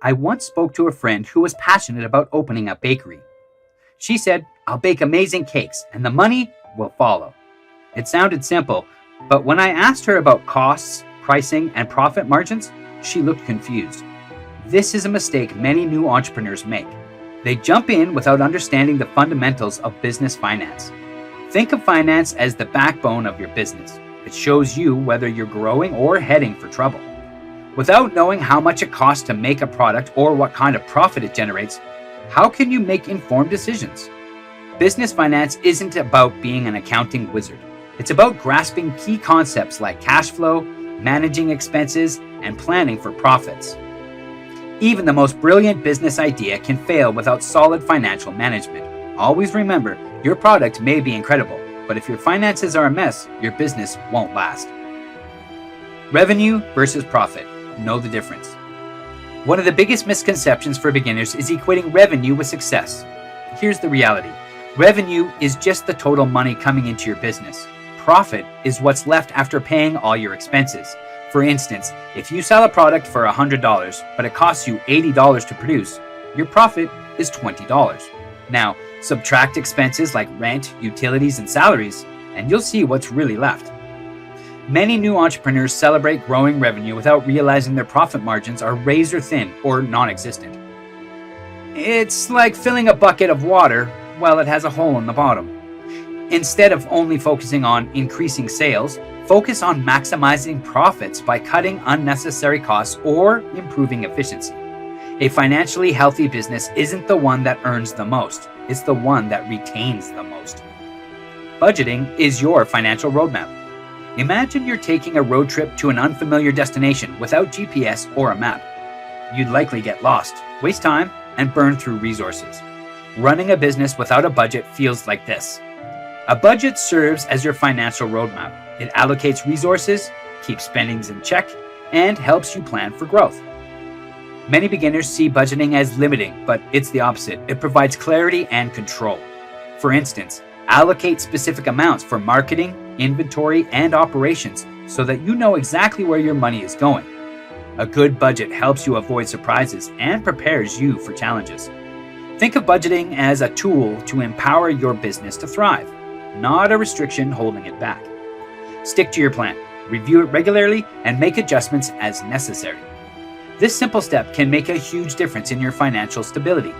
I once spoke to a friend who was passionate about opening a bakery. She said, "I'll bake amazing cakes and the money will follow." It sounded simple, but when I asked her about costs, pricing, and profit margins, she looked confused. This is a mistake many new entrepreneurs make. They jump in without understanding the fundamentals of business finance. Think of finance as the backbone of your business. It shows you whether you're growing or heading for trouble. Without knowing how much it costs to make a product or what kind of profit it generates, how can you make informed decisions? Business finance isn't about being an accounting wizard. It's about grasping key concepts like cash flow, managing expenses, and planning for profits. Even the most brilliant business idea can fail without solid financial management. Always remember, your product may be incredible, but if your finances are a mess, your business won't last. Revenue versus profit. Know the difference. One of the biggest misconceptions for beginners is equating revenue with success. Here's the reality. Revenue is just the total money coming into your business. Profit is what's left after paying all your expenses. For instance, if you sell a product for $100, but it costs you $80 to produce, your profit is $20. Now, subtract expenses like rent, utilities, and salaries, and you'll see what's really left. Many new entrepreneurs celebrate growing revenue without realizing their profit margins are razor thin or non-existent. It's like filling a bucket of water while it has a hole in the bottom. Instead of only focusing on increasing sales, focus on maximizing profits by cutting unnecessary costs or improving efficiency. A financially healthy business isn't the one that earns the most, it's the one that retains the most. Budgeting is your financial roadmap. Imagine you're taking a road trip to an unfamiliar destination without GPS or a map. You'd likely get lost, waste time, and burn through resources. Running a business without a budget feels like this. A budget serves as your financial roadmap. It allocates resources, keeps spendings in check, and helps you plan for growth. Many beginners see budgeting as limiting, but it's the opposite. It provides clarity and control. For instance, allocate specific amounts for marketing, inventory, and operations so that you know exactly where your money is going. A good budget helps you avoid surprises and prepares you for challenges. Think of budgeting as a tool to empower your business to thrive, not a restriction holding it back. Stick to your plan, review it regularly, and make adjustments as necessary. This simple step can make a huge difference in your financial stability.